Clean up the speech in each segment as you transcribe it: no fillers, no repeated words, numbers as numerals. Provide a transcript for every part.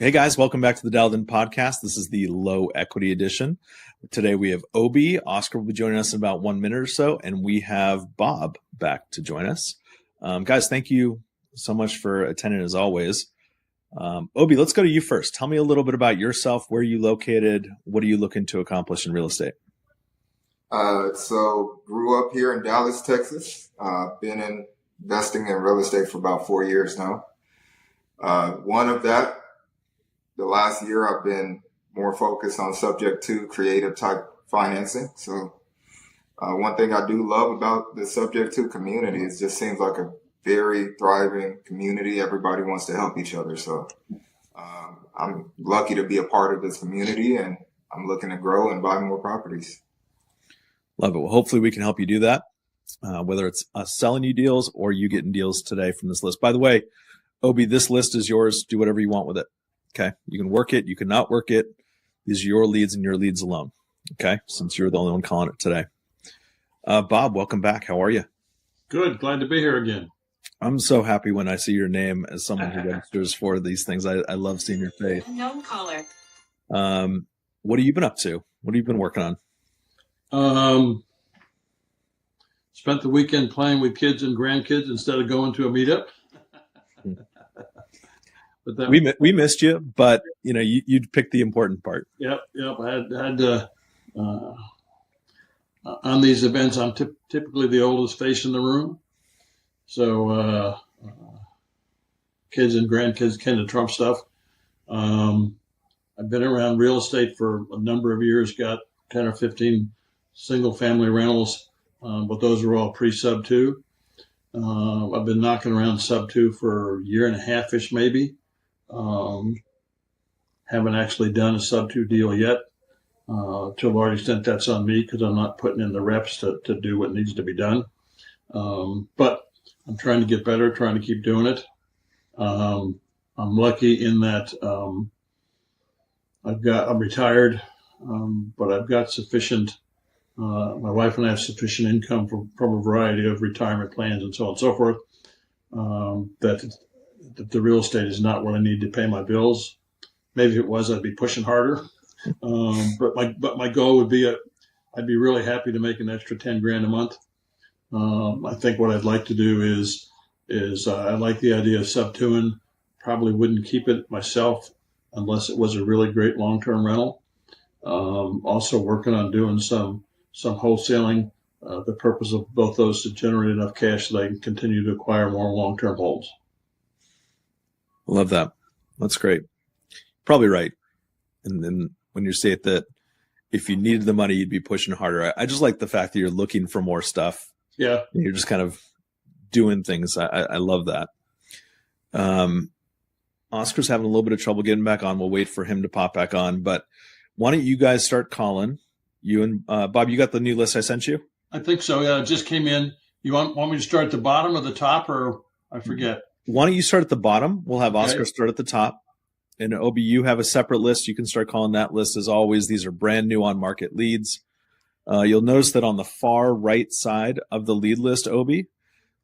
Hey guys, welcome back to the Dialed In Podcast. This is the low equity edition. Today we have Obie. Oscar will be joining us in about 1 minute or so, and we have Bob back to join us. Guys, thank you so much for attending as always. Obie, let's go to you first. Tell me a little bit about yourself. Where are you located? What are you looking to accomplish in real estate? So grew up here in Dallas, Texas. Been investing in real estate for about 4 years now. One of that, the last year I've been more focused on SubTo creative type financing. So one thing I do love about the SubTo community is just seems like a very thriving community. Everybody wants to help each other. So I'm lucky to be a part of this community, and I'm looking to grow and buy more properties. Love it. Well, hopefully we can help you do that, whether it's us selling you deals or you getting deals today from this list. By the way, Obie, this list is yours. Do whatever you want with it. Okay. You can work it. You can not work it. These are your leads and your leads alone. Okay. Since you're the only one calling it today. Bob, welcome back. How are you? Good. Glad to be here again. I'm so happy when I see your name as someone who registers for these things. I love seeing your face. No caller. What have you been up to? What have you been working on? Spent the weekend playing with kids and grandkids instead of going to a meetup. But we missed you, but you know you'd pick the important part. Yep. I had on these events, I'm typically the oldest face in the room, so kids and grandkids tend to trump stuff. I've been around real estate for a number of years. Got 10 or 15 single-family rentals, but those are all pre-SubTo. I've been knocking around SubTo for a year and a half-ish, maybe. Haven't actually done a SubTo deal yet. To a large extent, that's on me because I'm not putting in the reps to do what needs to be done. But I'm trying to get better, trying to keep doing it. I'm lucky in that I'm retired, but I've got sufficient. My wife and I have sufficient income from a variety of retirement plans and so on and so forth. That the real estate is not what I need to pay my bills. Maybe if it was, I'd be pushing harder. But my goal would be I'd be really happy to make an extra 10 grand a month. I think what I'd like to do is I like the idea of SubToing. Probably wouldn't keep it myself unless it was a really great long-term rental. Also working on doing some wholesaling. The purpose of both those to generate enough cash that I can continue to acquire more long-term holds. Love that. That's great. Probably right. And then when you say that if you needed the money, you'd be pushing harder. I just like the fact that you're looking for more stuff. Yeah. You're just kind of doing things. I love that. Oscar's having a little bit of trouble getting back on. We'll wait for him to pop back on. But why don't you guys start calling? You and Bob, you got the new list I sent you? I think so. Yeah, it just came in. You want me to start at the bottom or the top, or I forget? Why don't you start at the bottom? We'll have Oscar start at the top. And Obie, you have a separate list. You can start calling that list as always. These are brand new on market leads. You'll notice that on the far right side of the lead list, Obie,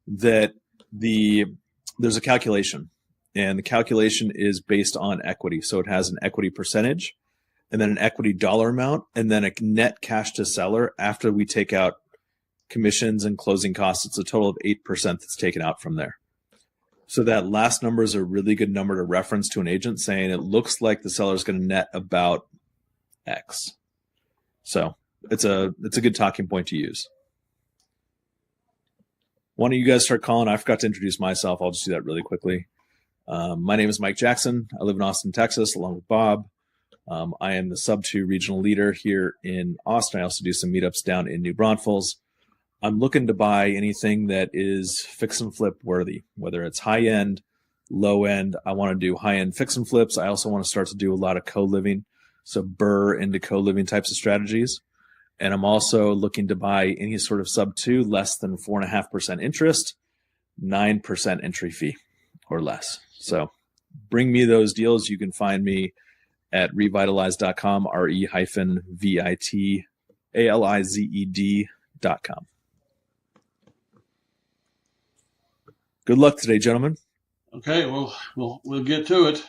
that there's a calculation. And the calculation is based on equity. So it has an equity percentage, and then an equity dollar amount, and then a net cash to seller after we take out commissions and closing costs. It's a total of 8% that's taken out from there. So that last number is a really good number to reference to an agent saying it looks like the seller is going to net about X. So it's a good talking point to use. Why don't you guys start calling? I forgot to introduce myself. I'll just do that really quickly. My name is Mike Jackson. I live in Austin, Texas, along with Bob. I am the SubTo regional leader here in Austin. I also do some meetups down in New Braunfels. I'm looking to buy anything that is fix and flip worthy, whether it's high end, low end. I want to do high end fix and flips. I also want to start to do a lot of co-living. So BRRRR into co-living types of strategies. And I'm also looking to buy any sort of SubTo less than 4.5% interest, 9% entry fee or less. So bring me those deals. You can find me at revitalized.com, ReVitalized.com. Good luck today, gentlemen. Okay, well, we'll get to it.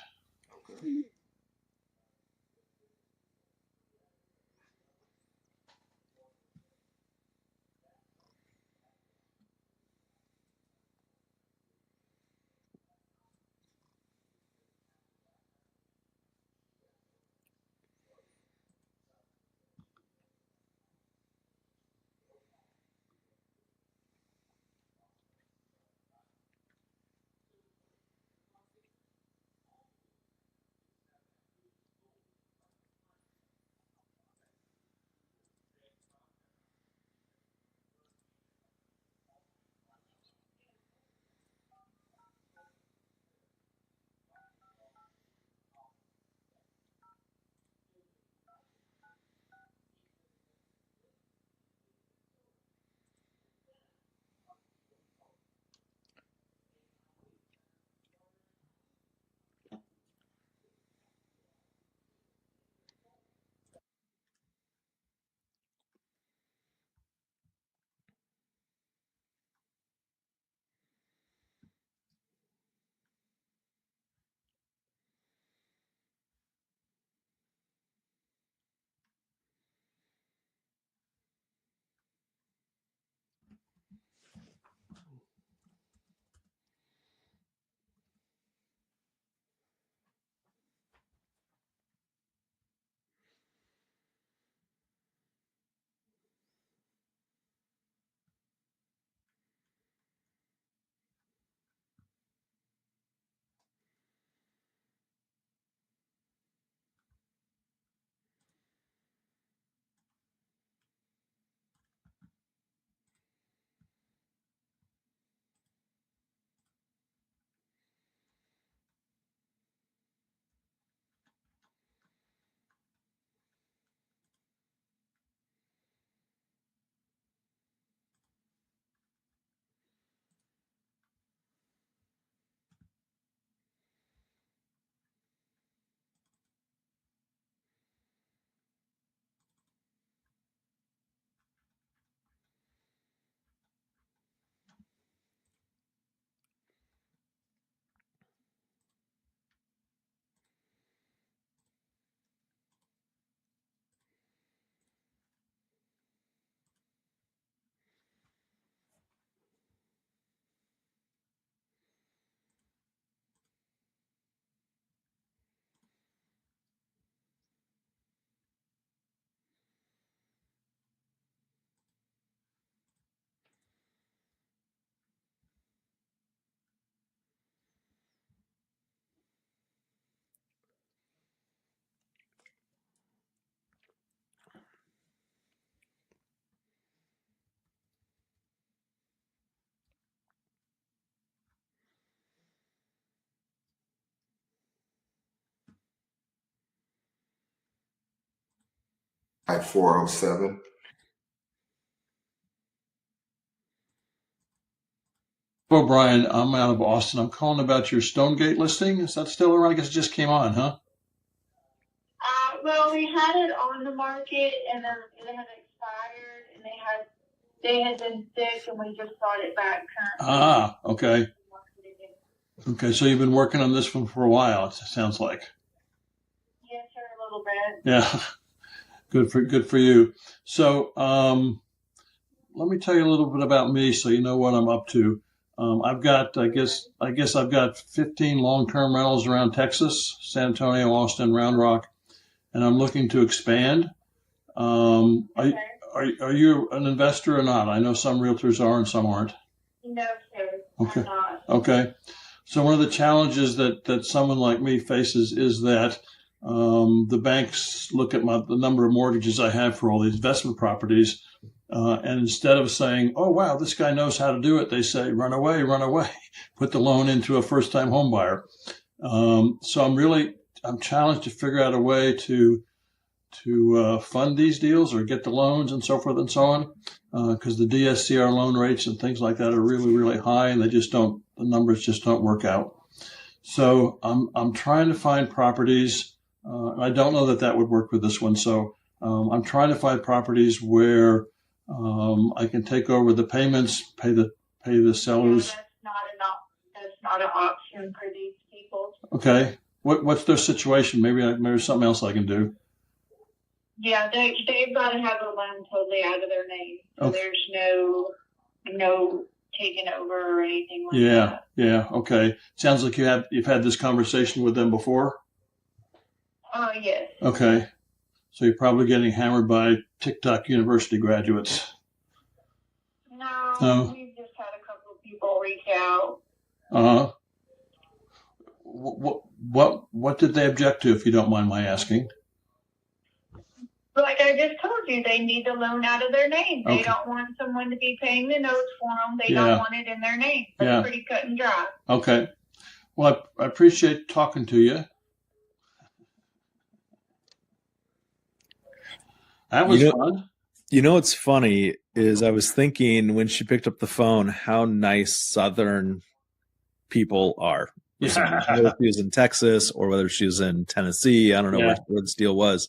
at 407. Well, Brian, I'm out of Austin. I'm calling about your Stonegate listing. Is that still around? I guess it just came on, huh? Well, we had it on the market, and then it had expired, and they had been sick, and we just brought it back currently. Ah, okay. Okay, so you've been working on this one for a while, it sounds like. Yes, sir, a little bit. Yeah, good for you. So, let me tell you a little bit about me, so you know what I'm up to. I've got, I guess I've got 15 long-term rentals around Texas, San Antonio, Austin, Round Rock, and I'm looking to expand. Okay. Are you an investor or not? I know some realtors are and some aren't. No, sir, Okay. I'm not. Okay. So one of the challenges that someone like me faces is that the banks look at the number of mortgages I have for all these investment properties, and instead of saying, "Oh wow, this guy knows how to do it," they say, "Run away, run away," put the loan into a first-time home buyer. So I'm challenged to figure out a way to fund these deals or get the loans and so forth and so on, because the DSCR loan rates and things like that are really, really high, and the numbers just don't work out. So I'm trying to find properties. I don't know that would work with this one. So I'm trying to find properties where I can take over the payments, pay the sellers. Yeah, that's not an option for these people. Okay. What's their situation? Maybe there's something else I can do. Yeah, they've got to have a loan totally out of their name. So Okay. There's no taking over or anything like that. Yeah. Okay. Sounds like you've had this conversation with them before. Oh, yes. Okay. So you're probably getting hammered by TikTok University graduates. No, we've just had a couple of people reach out. Uh-huh. What did they object to, if you don't mind my asking? Like I just told you, they need the loan out of their name. They Okay. don't want someone to be paying the notes for them. They Yeah. don't want it in their name. That's Yeah. pretty cut and dry. Okay. Well, I appreciate talking to you. That was fun. You know what's funny is I was thinking when she picked up the phone how nice Southern people are. Yeah. Whether she was in Texas or whether she was in Tennessee, I don't know Yeah. where this deal was.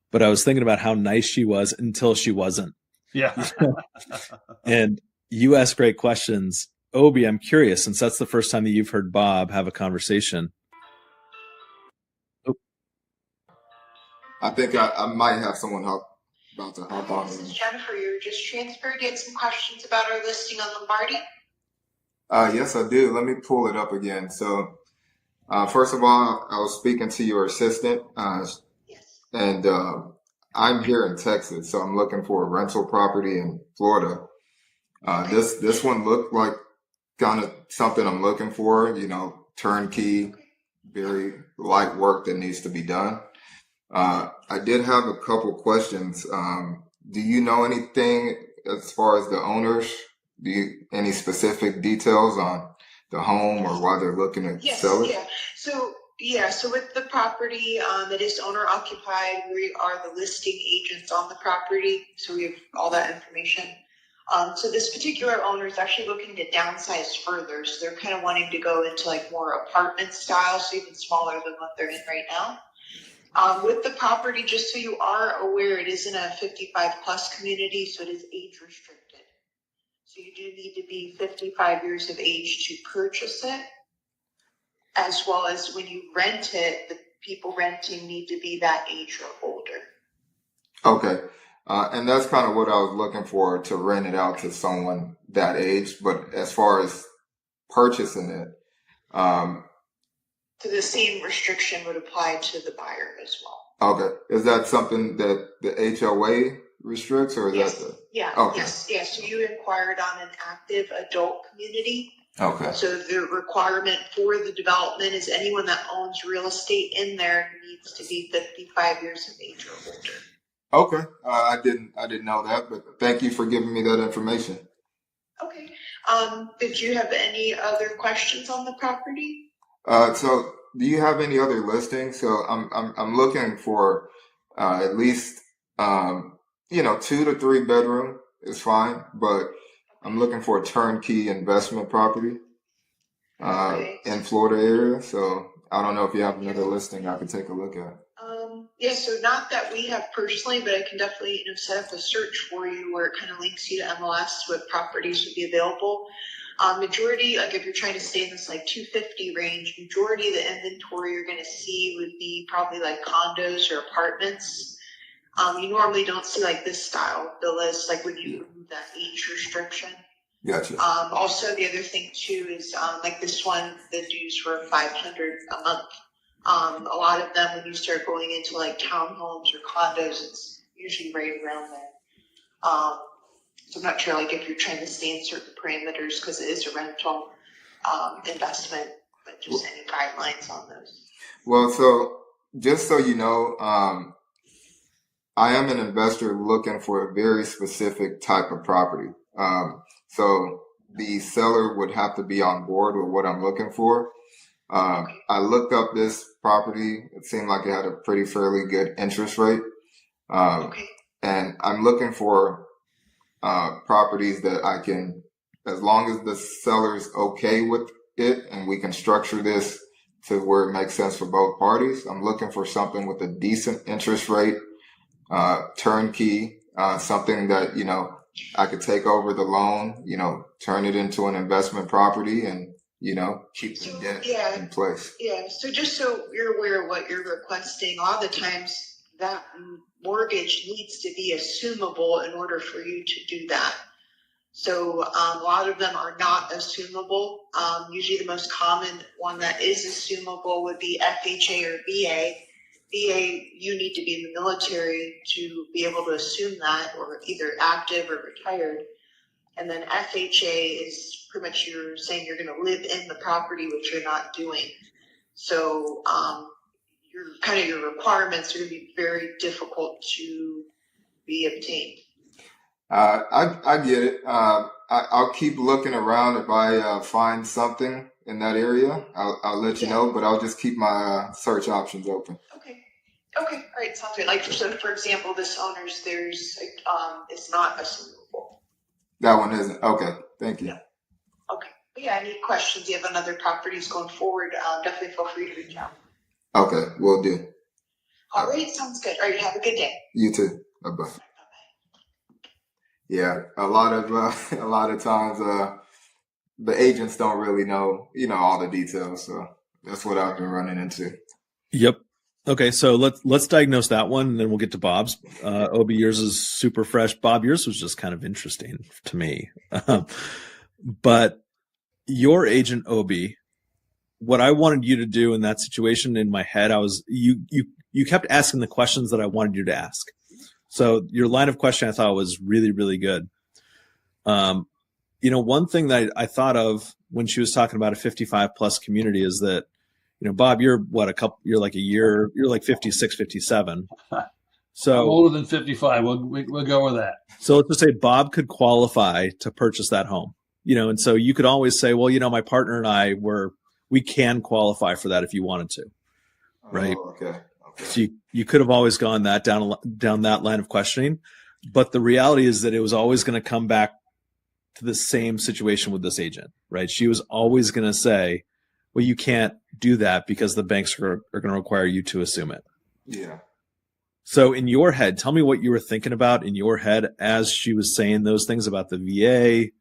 But I was thinking about how nice she was until she wasn't. Yeah. And you ask great questions. Obie, I'm curious, since that's the first time that you've heard Bob have a conversation. I think I might have someone about to hop on. This is Jennifer. You're just transferred. You had some questions about our listing on Lombardi? Yes, I do. Let me pull it up again. So, first of all, I was speaking to your assistant, Yes. and I'm here in Texas, so I'm looking for a rental property in Florida. This one looked like kind of something I'm looking for, turnkey, very light work that needs to be done. I did have a couple questions. Do you know anything as far as the owners? Any specific details on the home or why they're looking to sell it? So with the property, it is owner occupied. We are the listing agents on the property, so we have all that information. So this particular owner is actually looking to downsize further. So they're kind of wanting to go into like more apartment style, so even smaller than what they're in right now. With the property, just so you are aware, it is in a 55 plus community, so it is age restricted. So you do need to be 55 years of age to purchase it, as well as when you rent it, the people renting need to be that age or older. Okay. And that's kind of what I was looking for, to rent it out to someone that age. But as far as purchasing it, so the same restriction would apply to the buyer as well. Okay. Is that something that the HOA restricts, or is Yes. that Okay. Yes. So you inquired on an active adult community. Okay. So the requirement for the development is anyone that owns real estate in there needs to be 55 years of age or older. Okay. I didn't know that, but thank you for giving me that information. Okay. Did you have any other questions on the property? So do you have any other listings? So I'm looking for at least You know, 2 to 3 bedroom is fine, but I'm looking for a turnkey investment property in Florida area. So I don't know if you have another listing I could take a look at. Yeah, so not that we have personally, but I can definitely set up a search for you where it kind of links you to MLS, what properties would be available. Majority, like if you're trying to stay in this like 250 range, majority of the inventory you're going to see would be probably like condos or apartments. You normally don't see like this style villas, like when you remove that age restriction. Gotcha. Also, the other thing too is like this one, the dues were $500 a month. A lot of them, when you start going into like townhomes or condos, it's usually right around there. So I'm not sure like if you're trying to stay in certain parameters because it is a rental investment, but just any guidelines on those. Well, so just so you know, I am an investor looking for a very specific type of property. So the seller would have to be on board with what I'm looking for. I looked up this property. It seemed like it had a pretty fairly good interest rate. And I'm looking for properties that I can, as long as the seller's okay with it and we can structure this to where it makes sense for both parties. I'm looking for something with a decent interest rate, turnkey, something that, you know, I could take over the loan, you know, turn it into an investment property and, you know, keep the debt in place. Yeah. So just so you're aware of what you're requesting, a lot of the times that mortgage needs to be assumable in order for you to do that. So a lot of them are not assumable. Usually the most common one that is assumable would be FHA or VA. VA, you need to be in the military to be able to assume that, or either active or retired. And then FHA is pretty much you're saying you're going to live in the property, which you're not doing. So your requirements are going to be very difficult to be obtained. I get it. I'll keep looking around. If I find something in that area, I'll let you know, but I'll just keep my search options open. Okay. All right. Sounds good. Like, so for example, this owner's, it's not assumable. That one isn't. Okay. Thank you. Yeah. Okay. But yeah, any questions you have on other properties going forward, definitely feel free to reach out. Okay. Will do. All right. Sounds good. All right. Have a good day. You too. Bye-bye. Yeah. A lot of times, the agents don't really know, you know, all the details. So that's what I've been running into. Yep. Okay, so let's diagnose that one, and then we'll get to Bob's. Obie, yours is super fresh. Bob, yours was just kind of interesting to me. But your agent, Obie, what I wanted you to do in that situation in my head, you kept asking the questions that I wanted you to ask. So your line of question I thought was really, really good. You know, one thing that I thought of when she was talking about a 55 plus community is that, you know, Bob, you're like 56, 57. So I'm older than 55. We'll go with that. So let's just say Bob could qualify to purchase that home, you know, and so you could always say, well, you know, my partner and I we can qualify for that if you wanted to. Right. Oh, okay. So you could have always gone down that line of questioning, but the reality is that it was always going to come back to the same situation with this agent, right? She was always going to say, well, you can't do that because the banks are going to require you to assume it. Yeah. So in your head, tell me what you were thinking about in your head as she was saying those things about the VA.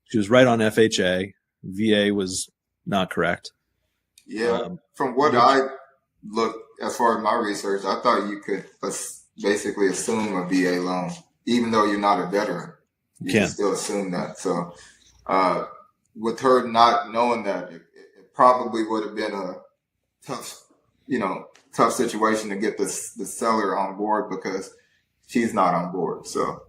She was right on FHA. VA was not correct. Yeah. From what I looked, as far as my research, I thought you could basically assume a VA loan, even though you're not a veteran. You can still assume that. So with her not knowing that, it probably would have been a tough situation to get the seller on board because she's not on board. So,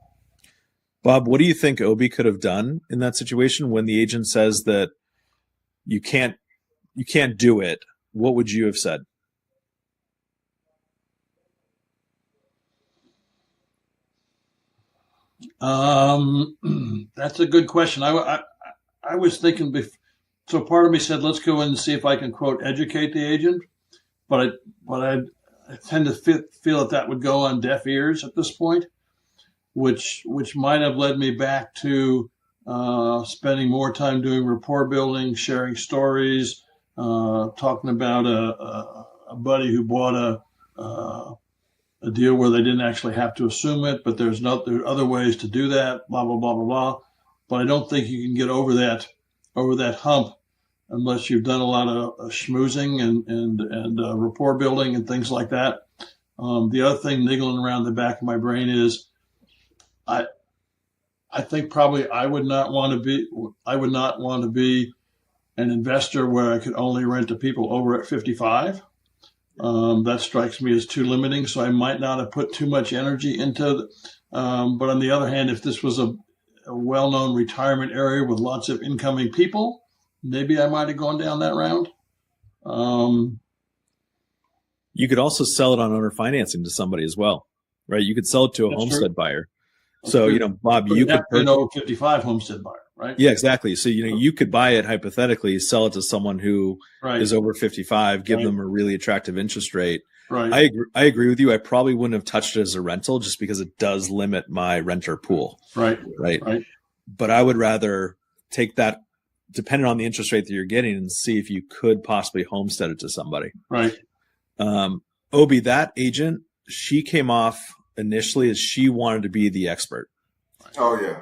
Bob, what do you think Obie could have done in that situation when the agent says that you can't do it? What would you have said? That's a good question. I was thinking, so part of me said, let's go in and see if I can, quote, educate the agent. But tend to feel that would go on deaf ears at this point, which might have led me back to spending more time doing rapport building, sharing stories, talking about a buddy who bought a deal where they didn't actually have to assume it, but there are other ways to do that, blah, blah, blah, blah, blah. But I don't think you can get over that hump unless you've done a lot of schmoozing and rapport building and things like that. The other thing niggling around the back of my brain is I think probably I would not want to be an investor where I could only rent to people over at 55. That strikes me as too limiting, so I might not have put too much energy into. But on the other hand, if this was a well-known retirement area with lots of incoming people, maybe I might have gone down that route. You could also sell it on owner financing to somebody as well, right? You could sell it to a homestead buyer. So, Bob, you could an over 55 homestead buyer, right? Yeah, exactly. So, you could buy it hypothetically, sell it to someone who is over 55, give them a really attractive interest rate. Right. I agree with you. I probably wouldn't have touched it as a rental just because it does limit my renter pool. Right. But I would rather take that, depending on the interest rate that you're getting, and see if you could possibly homestead it to somebody. Right. Obie, that agent, she came off initially as she wanted to be the expert. Oh, yeah.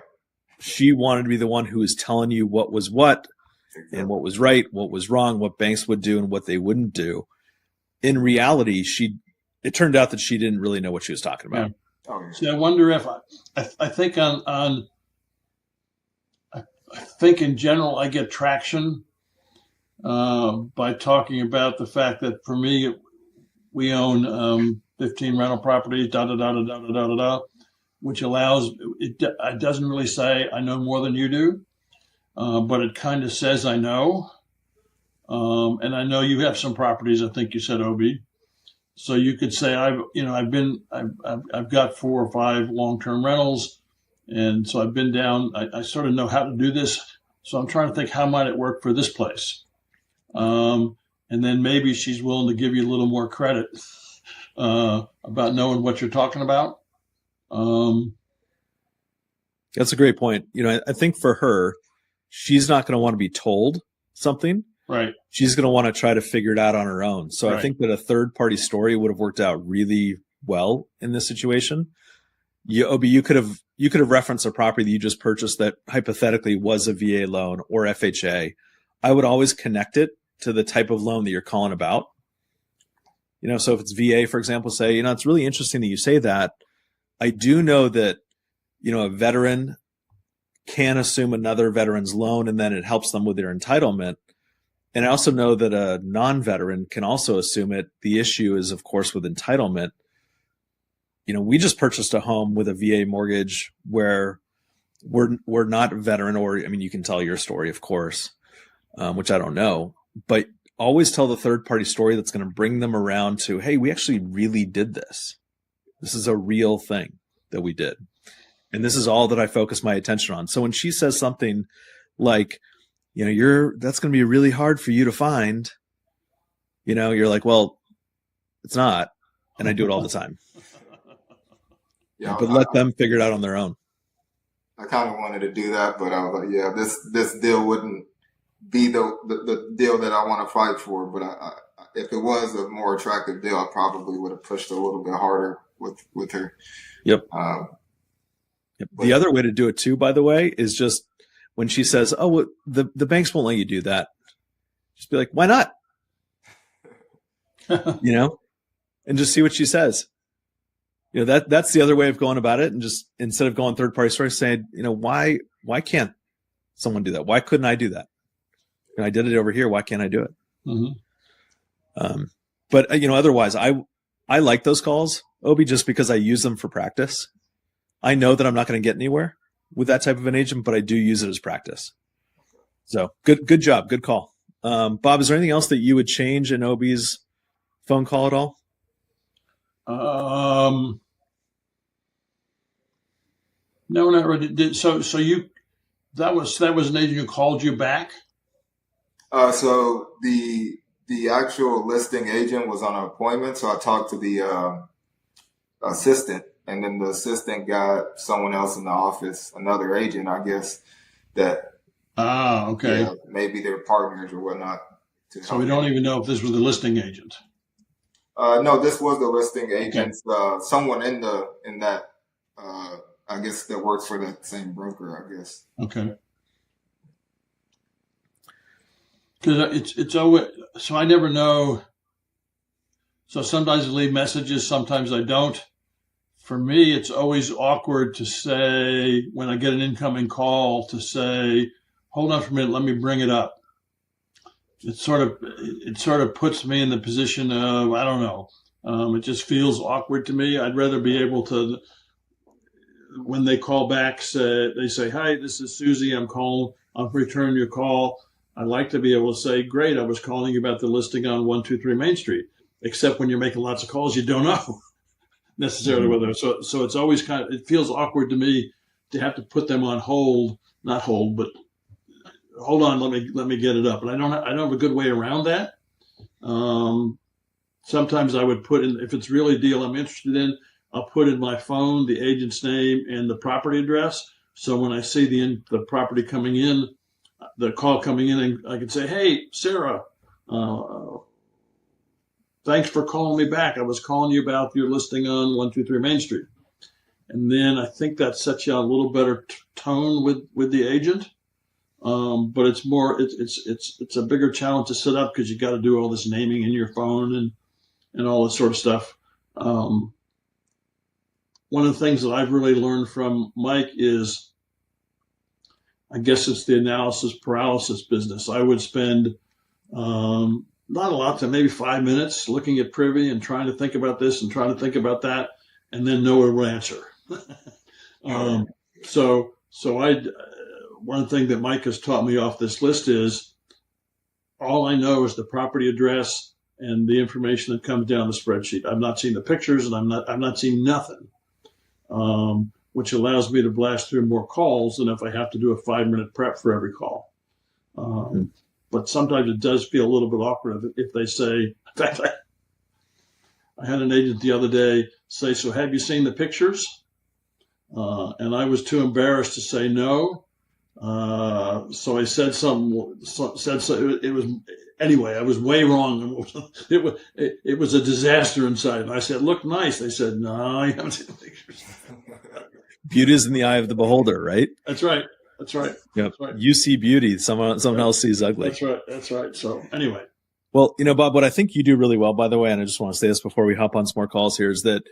She wanted to be the one who was telling you what was what and what was right, what was wrong, what banks would do and what they wouldn't do. In reality, it turned out that she didn't really know what she was talking about. Yeah. Oh, yeah. See, I wonder if I think I think in general I get traction by talking about the fact that for me we own 15 rental properties, which allows it doesn't really say I know more than you do, but it kind of says I know. And I know you have some properties. I think you said, Obie. So you could say I've got 4 or 5 long-term rentals, and so I've been down. I sort of know how to do this. So I'm trying to think how might it work for this place, and then maybe she's willing to give you a little more credit about knowing what you're talking about. That's a great point. I think for her, she's not going to want to be told something. Right. She's going to want to try to figure it out on her own. So I think that a third-party story would have worked out really well in this situation. Obie, you could have referenced a property that you just purchased that hypothetically was a VA loan or FHA. I would always connect it to the type of loan that you're calling about. So if it's VA, for example, say, it's really interesting that you say that. I do know that, a veteran can assume another veteran's loan and then it helps them with their entitlement. And I also know that a non-veteran can also assume it. The issue is, of course, with entitlement. We just purchased a home with a VA mortgage where we're not a veteran, or, you can tell your story, of course, which I don't know, but always tell the third-party story that's going to bring them around to, hey, we actually really did this. This is a real thing that we did. And this is all that I focus my attention on. So when she says something like, that's going to be really hard for you to find, you're like, well, it's not. And I do it all the time. Yeah, but let them figure it out on their own. I kind of wanted to do that, but I was like, yeah, this deal wouldn't be the deal that I want to fight for. But if it was a more attractive deal, I probably would have pushed a little bit harder with her. Yep. The other way to do it too, by the way, is just when she says, "Oh, well, the banks won't let you do that," just be like, "Why not?" And just see what she says. That's the other way of going about it. And just instead of going third party stories, saying, why can't someone do that? Why couldn't I do that? I did it over here. Why can't I do it? Mm-hmm. But otherwise, I like those calls, Obie, just because I use them for practice. I know that I'm not going to get anywhere with that type of an agent, but I do use it as practice. So good job. Good call. Bob, is there anything else that you would change in Obie's phone call at all? No, not really. So that was an agent who called you back? So the the actual listing agent was on an appointment, so I talked to the assistant, and then the assistant got someone else in the office, another agent, I guess, that Okay. maybe they're partners or whatnot. So we don't even know if this was the listing agent. No, this was the listing agent. Okay. Someone in that I guess that works for that same broker, I guess. Okay. Because it's always, so I never know. So sometimes I leave messages, sometimes I don't. For me, it's always awkward to say, when I get an incoming call, to say, hold on for a minute, let me bring it up. It sort of puts me in the position of, I don't know. It just feels awkward to me. I'd rather be able to, when they call back, they say, hi, this is Susie. I'm calling. I'll return your call. I'd like to be able to say, great, I was calling you about the listing on 123 Main Street. Except when you're making lots of calls, you don't know necessarily whether. So it's always it feels awkward to me to have to put them on hold, not hold, but hold on, let me get it up. And I don't have a good way around that. Sometimes I would put in, if it's really a deal I'm interested in, I'll put in my phone the agent's name and the property address. So when I see the property coming in, the call coming in, and I can say, hey, Sarah, thanks for calling me back. I was calling you about your listing on 123 Main Street. And then I think that sets you on a little better tone with the agent. But it's more, it's a bigger challenge to set up because you got to do all this naming in your phone and all this sort of stuff. One of the things that I've really learned from Mike is, I guess it's the analysis paralysis business. I would spend, not a lot time, maybe 5 minutes looking at Privy and trying to think about this and trying to think about that, and then no one will answer. So one thing that Mike has taught me off this list is all I know is the property address and the information that comes down the spreadsheet. I've not seen the pictures, and I'm not seeing nothing, which allows me to blast through more calls than if I have to do a 5-minute prep for every call. But sometimes it does feel a little bit awkward if they say, in fact, I had an agent the other day say, so have you seen the pictures? And I was too embarrassed to say no. So I said it was, anyway, I was way wrong. It was a disaster inside. And I said, look nice. They said, no, you haven't seen the pictures. Beauty is in the eye of the beholder, right? That's right. Yep. That's right. You see beauty, someone else sees ugly. That's right. So anyway. Well, Bob, what I think you do really well, by the way, and I just want to say this before we hop on some more calls here, is that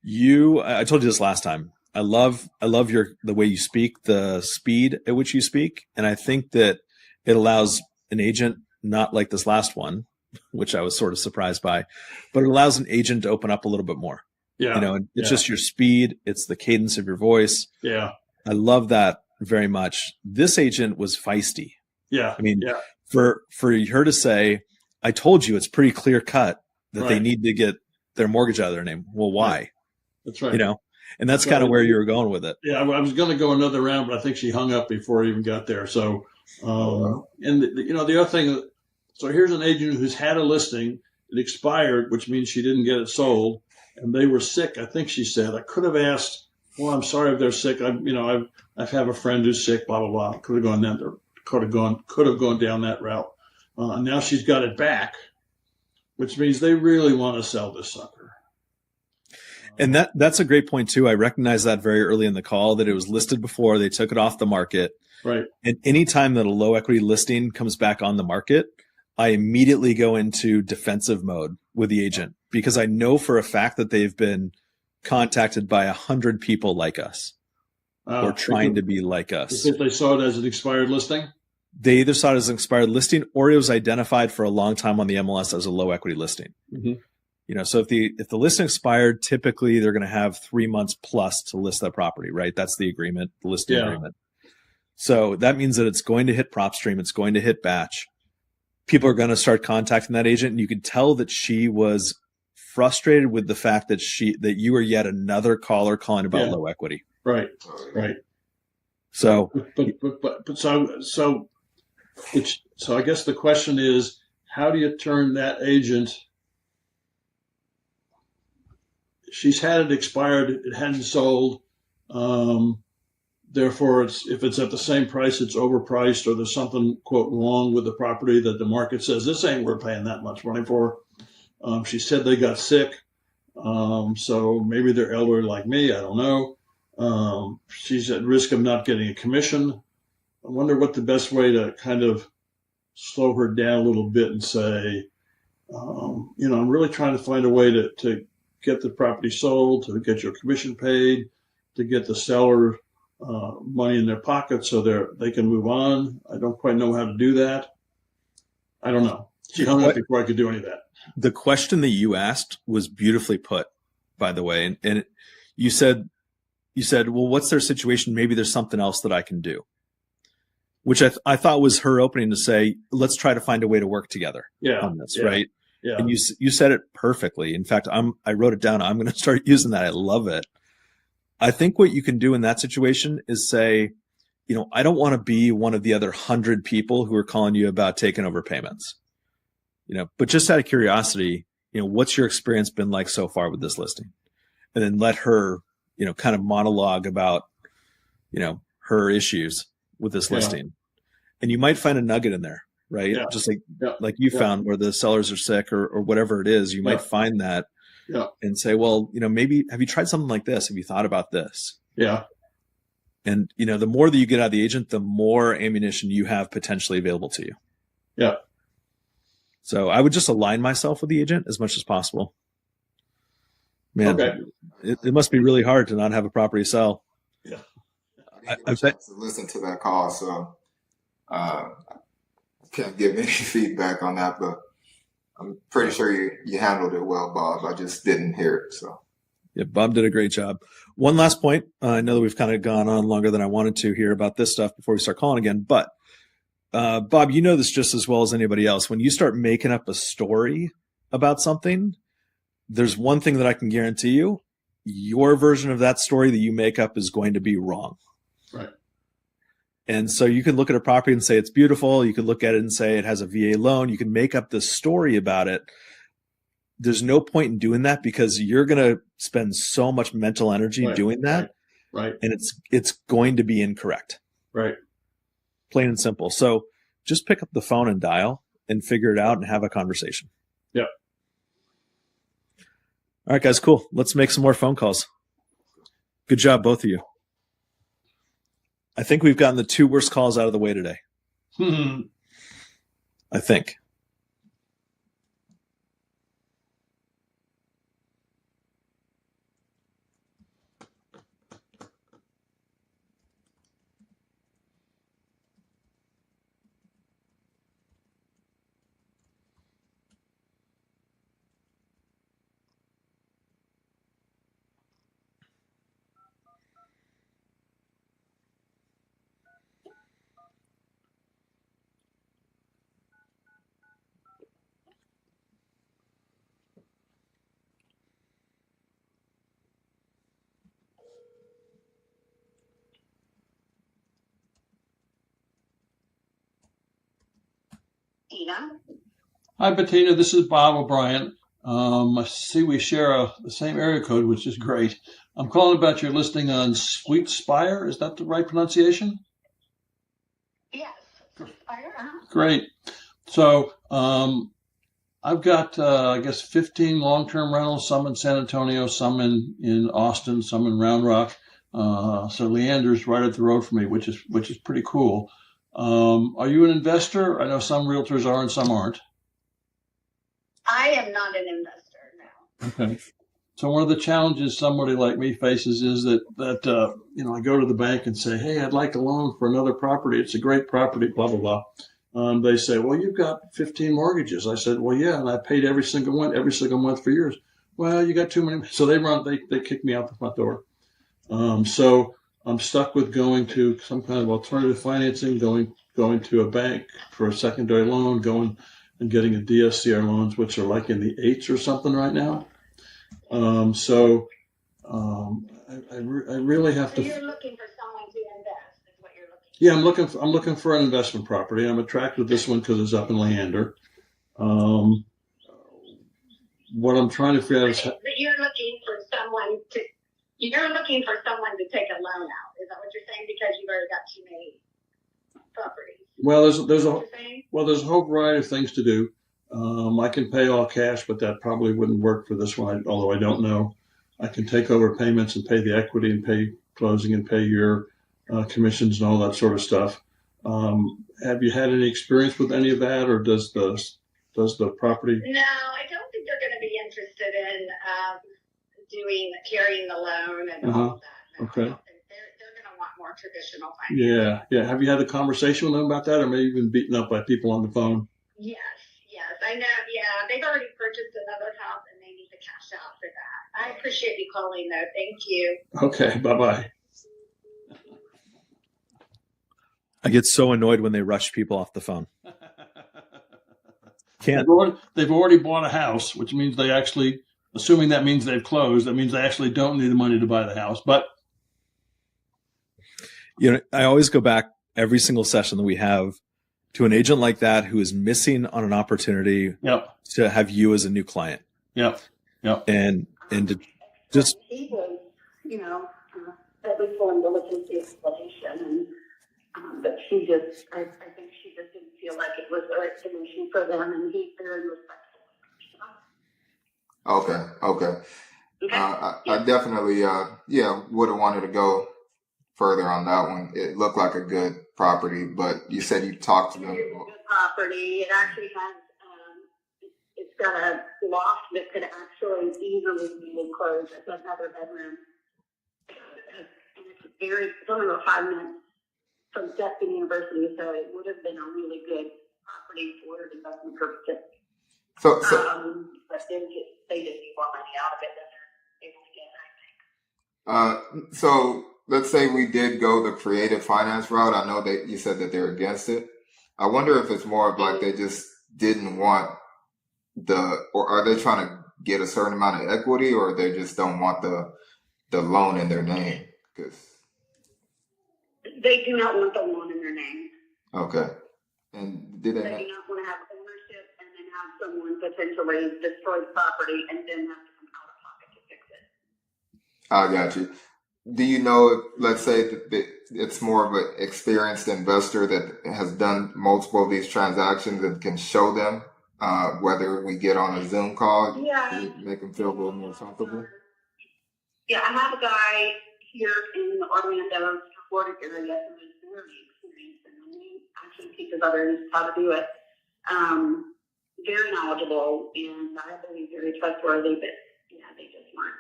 I told you this last time. I love the way you speak, the speed at which you speak. And I think that it allows an agent, not like this last one, which I was sort of surprised by, but it allows an agent to open up a little bit more. Yeah. It's just your speed. It's the cadence of your voice. Yeah. I love that very much. This agent was feisty. Yeah. I mean, for her to say, I told you it's pretty clear cut that they need to get their mortgage out of their name. Well, why? Right. That's right. And that's kind of where you were going with it. Yeah, I was going to go another round, but I think she hung up before I even got there. So, and the other thing, so here's an agent who's had a listing, it expired, which means she didn't get it sold, and they were sick. I think she said, I could have asked, well, I'm sorry if they're sick. I have a friend who's sick, blah, blah, blah. Could have gone down that route. And now she's got it back, which means they really want to sell this sucker. And that's a great point too. I recognized that very early in the call that it was listed before they took it off the market. Right. And anytime that a low equity listing comes back on the market, I immediately go into defensive mode with the agent because I know for a fact that they've been contacted by 100 people like us or trying to be like us. If they saw it as an expired listing? They either saw it as an expired listing or it was identified for a long time on the MLS as a low equity listing. Mm-hmm. So if the listing expired, typically they're going to have 3 months plus to list that property, right? That's the agreement, the listing agreement. So that means that it's going to hit PropStream, it's going to hit Batch. People are going to start contacting that agent, and you could tell that she was frustrated with the fact that you were yet another caller calling about low equity. Right. So, so I guess the question is, how do you turn that agent? She's had it expired. It hadn't sold. Therefore, if it's at the same price, it's overpriced, or there's something, quote, wrong with the property that the market says, this ain't worth paying that much money for. She said they got sick. So maybe they're elderly like me. I don't know. She's at risk of not getting a commission. I wonder what the best way to kind of slow her down a little bit and say, I'm really trying to find a way to get the property sold, to get your commission paid, to get the seller money in their pocket so they can move on. I don't quite know how to do that. I don't know. She hung up before I could do any of that. The question that you asked was beautifully put, by the way. And you said, well, what's their situation? Maybe there's something else that I can do, which I thought was her opening to say, let's try to find a way to work together on this, right? Yeah. And you said it perfectly. In fact, I wrote it down. I'm going to start using that. I love it. I think what you can do in that situation is say, I don't want to be one of the other 100 people who are calling you about taking over payments, but just out of curiosity, what's your experience been like so far with this listing? And then let her, kind of monologue about, her issues with this listing. And you might find a nugget in there, right? Yeah. Just like you found where the sellers are sick or whatever it is, you might find that and say, well, maybe have you tried something like this? Have you thought about this? Yeah. And, the more that you get out of the agent, the more ammunition you have potentially available to you. Yeah. So I would just align myself with the agent as much as possible. Man, it must be really hard to not have a property sell. Yeah. I've to listen to that call, so I can't give any feedback on that, but I'm pretty sure you handled it well, Bob. I just didn't hear it. So yeah, Bob did a great job. One last point. I know that we've kind of gone on longer than I wanted to here about this stuff before we start calling again, but Bob, you know this just as well as anybody else. When you start making up a story about something, there's one thing that I can guarantee you: your version of that story that you make up is going to be wrong. Right. And so you can look at a property and say it's beautiful. You can look at it and say it has a VA loan. You can make up this story about it. There's no point in doing that because you're going to spend so much mental energy doing that. Right. And it's going to be incorrect. Right. Plain and simple. So just pick up the phone and dial and figure it out and have a conversation. Yeah. All right, guys, cool. Let's make some more phone calls. Good job, both of you. I think we've gotten the 2 worst calls out of the way today. I think. Hi, Bettina. This is Bob O'Brien. I see we share the same area code, which is great. I'm calling about your listing on Sweet Spire. Is that the right pronunciation? Yes, Spire. Great. So I've got, 15 long-term rentals, some in San Antonio, some in Austin, some in Round Rock. So Leander's right up the road from me, which is pretty cool. Are you an investor? I know some realtors are and some aren't. I am not an investor now. Okay. So one of the challenges somebody like me faces is that I go to the bank and say, hey, I'd like a loan for another property. It's a great property, blah, blah, blah. They say, well, you've got 15 mortgages. I said, well, yeah, and I paid every single month for years. Well, you got too many. So they kick me out the front door. So I'm stuck with going to some kind of alternative financing, going to a bank for a secondary loan, going and getting a DSCR loans, which are like in the 8s or something right now. I really have to. So you're looking for someone to invest, is what you're looking for? Yeah, I'm looking for an investment property. I'm attracted to this one because it's up in Leander. What I'm trying to figure out is, But you're looking for someone to take a loan out. Is that what you're saying? Because you've already got too many properties. well, there's Is that a what you're saying? well, there's a whole variety of things to do. I can pay all cash, but that probably wouldn't work for this one, although I don't know. I can take over payments and pay the equity and pay closing and pay your commissions and all that sort of stuff. Have you had any experience with any of that, or does the property? No, I don't think they're going to be interested in carrying the loan and all of that. No, Okay. I don't think they're going to want more traditional financing. Yeah. Have you had a conversation with them about that, or maybe you've been beaten up by people on the phone? Yes, I know. Yeah, they've already purchased another house and they need the cash out for that. I appreciate you calling, though. Thank you. Okay, bye-bye. I get so annoyed when they rush people off the phone. Can't. They've already bought a house, which means they actually, assuming that means they've closed, that means they actually don't need the money to buy the house. But I always go back every single session that we have to an agent like that who is missing on an opportunity to have you as a new client. Yep. And to just, he was, at least willing to listen to the explanation, and but she just, I think she just didn't feel like it was the right solution for them, and he's very respectful. Okay. I definitely, would have wanted to go further on that one. It looked like a good property, but you said you talked to them. It's a good property. It actually has, it's got a loft that could actually easily be enclosed as another bedroom. And it's only about 5 minutes from Destin University, so it would have been a really good property for investment purposes. So But they just need more money out of it than they're able to get, I think. So let's say we did go the creative finance route. I know that you said that they're against it. I wonder if it's more of like they just didn't want or are they trying to get a certain amount of equity, or they just don't want the loan in their name? Because they do not want the loan in their name. Okay. And did They do not want to have ownership and then have someone potentially destroy the property and then have to come out of pocket to fix it. I got you. Do you know if, let's say that it's more of an experienced investor that has done multiple of these transactions and can show them whether we get on a Zoom call, make them feel a little more comfortable? Yeah, I have a guy here in the Orlando, Florida area who is very experienced and he actually teaches others how to do it. Very knowledgeable and I believe very trustworthy, but they just weren't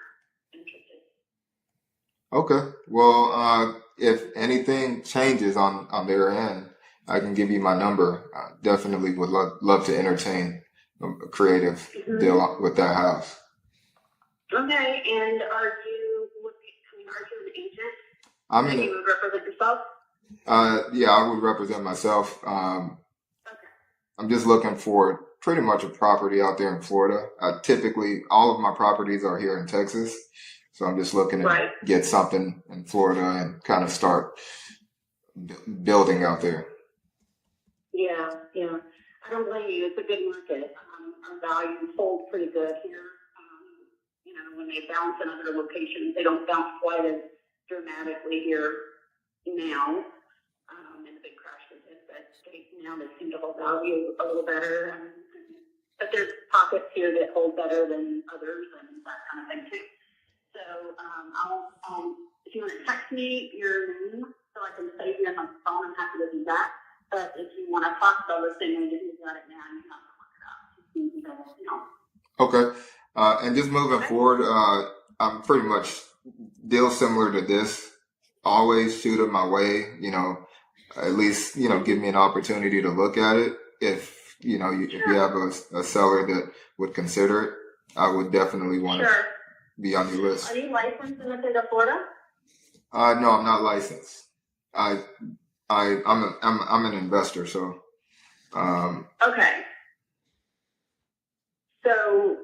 interested. Okay. Well, if anything changes on their end, I can give you my number. I definitely would love to entertain a creative deal with that house. Okay, and are you an agent? You would represent yourself? I would represent myself. Okay. I'm just looking for pretty much a property out there in Florida. Typically, all of my properties are here in Texas. So I'm just looking to get something in Florida and kind of start building out there. Yeah. I don't blame you. It's a good market. Our values hold pretty good here. When they bounce in other locations, they don't bounce quite as dramatically here now. In the big crashes, but they seem to hold value a little better. But there's pockets here that hold better than others and that kind of thing too. So I'll if you want to text me your name so I can save you on my phone, I'm happy to do that. But if you want to talk about this thing, you've got it now. You have to look it up. Okay. And just moving forward, I'm pretty much deal similar to this. Always shoot it my way. At least give me an opportunity to look at it. If you have a seller that would consider it, I would definitely want to be on your list. Are you licensed in the state of Florida? No, I'm not licensed. I'm an investor, so. Okay. So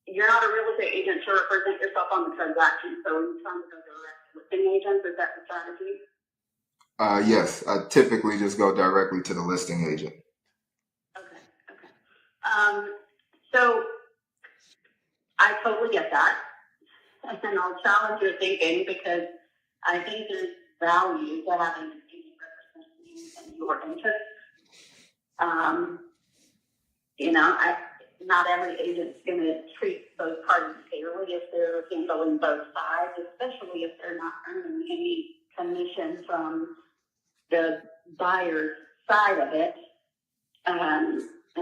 you're not a real estate agent to represent yourself on the transaction. So you're trying to go direct listing agents. Is that the strategy? Yes, I typically just go directly to the listing agent. Okay. So I totally get that. And I'll challenge your thinking because I think there's value to having an agent represent you and your interests. Not every agent's going to treat both parties fairly if they're handling both sides, especially if they're not earning any commission from the buyer's side of it. And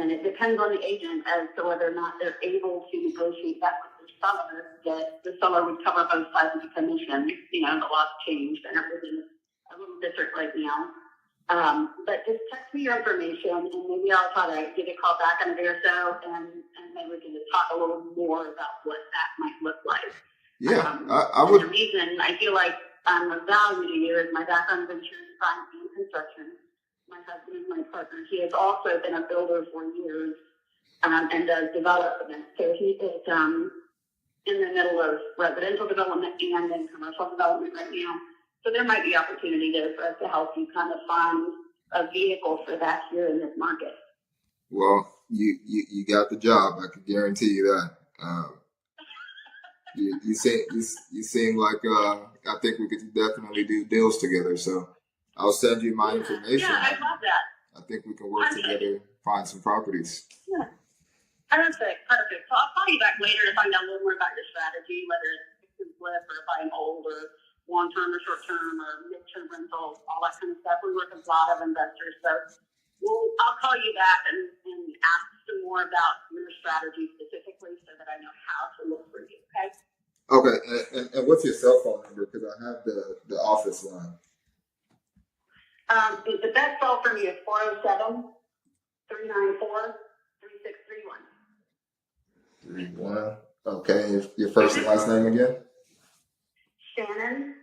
it depends on the agent as to whether or not they're able to negotiate that with the seller, that the seller would cover both sides of the commission. The law's changed and everything's a little different right now. But just text me your information and maybe I'll try to give you a call back in a day or so and maybe we can just talk a little more about what that might look like. Yeah, I would. The reason I feel like I'm of value to you is my background is insurance, finance, and construction. My husband is my partner. He has also been a builder for years and does development. So he is in the middle of residential development and in commercial development right now. So there might be opportunity there for us to help you kind of find a vehicle for that here in this market. Well, you got the job. I can guarantee you that. You seem like I think we could definitely do deals together. So I'll send you my information. Yeah, I love that. I think we can work together, find some properties. Yeah. Perfect. So I'll call you back later to find out a little more about your strategy, whether it's fix and flip or buying hold or long-term or short-term or mid-term rentals, all that kind of stuff. We work with a lot of investors. So I'll call you back and ask some more about your strategy specifically so that I know how to look for you, okay? Okay, and what's your cell phone number? Because I have the office line. The best call for me is 407-394-3631. Okay, your first and last name again? Shannon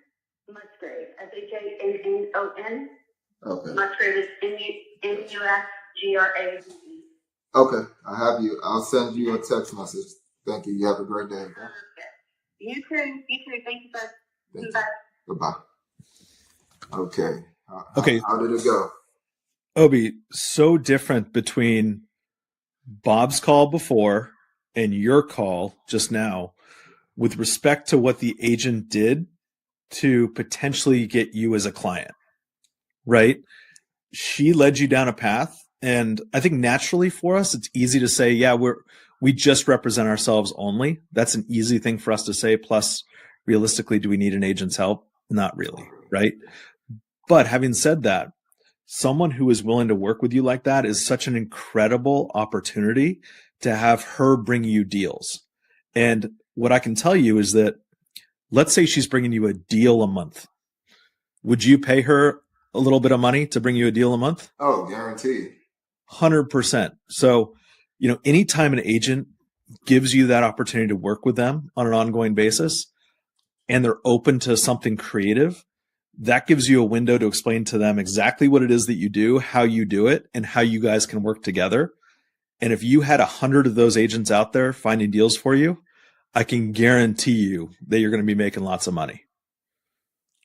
Musgrave, Shannon. Okay. Musgrave is Musgrave. Okay, I have you. I'll send you a text message. Thank you. You have a great day. Okay? You too. Thank you, sir. Bye. Goodbye. Okay. Okay. How did it go? Obie, so different between Bob's call before and your call just now with respect to what the agent did to potentially get you as a client, right? She led you down a path. And I think naturally for us, it's easy to say, yeah, we just represent ourselves only. That's an easy thing for us to say. Plus, realistically, do we need an agent's help? Not really, right? But having said that, someone who is willing to work with you like that is such an incredible opportunity to have her bring you deals. And what I can tell you is that, let's say she's bringing you a deal a month. Would you pay her a little bit of money to bring you a deal a month? Oh, guaranteed. 100%. So, anytime an agent gives you that opportunity to work with them on an ongoing basis and they're open to something creative, that gives you a window to explain to them exactly what it is that you do, how you do it, and how you guys can work together. And if you had 100 of those agents out there finding deals for you, I can guarantee you that you're going to be making lots of money.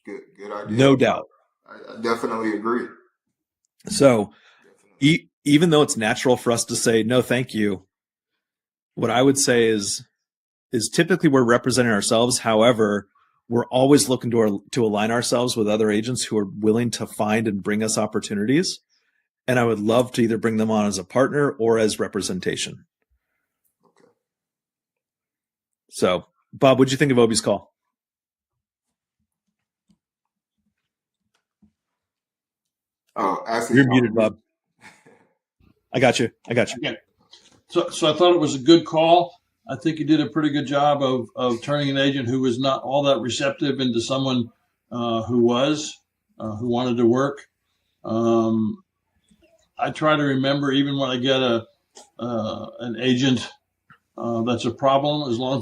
Good idea. No doubt. I definitely agree. So even though it's natural for us to say, no, thank you, what I would say is typically we're representing ourselves. However, we're always looking to align ourselves with other agents who are willing to find and bring us opportunities. And I would love to either bring them on as a partner or as representation. Okay. So, Bob, what'd you think of Obie's call? Oh, actually, You're muted, Bob. I got you. Okay. So I thought it was a good call. I think you did a pretty good job of turning an agent who was not all that receptive into someone who wanted to work. I try to remember, even when I get an agent that's a problem, as long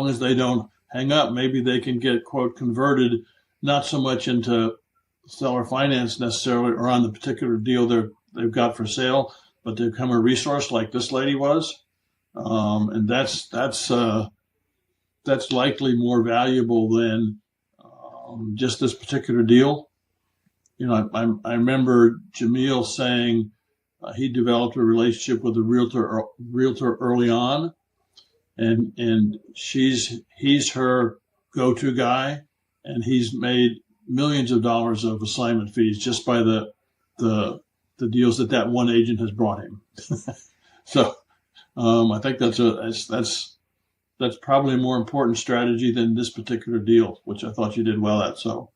as they don't hang up, maybe they can get, quote, converted, not so much into seller finance necessarily or on the particular deal they've got for sale, but to become a resource like this lady was. And that's likely more valuable than just this particular deal. I remember Jamil saying he developed a relationship with a realtor early on, and he's her go-to guy, and he's made millions of dollars of assignment fees just by the deals that one agent has brought him. So I think that's probably a more important strategy than this particular deal, which I thought you did well at. So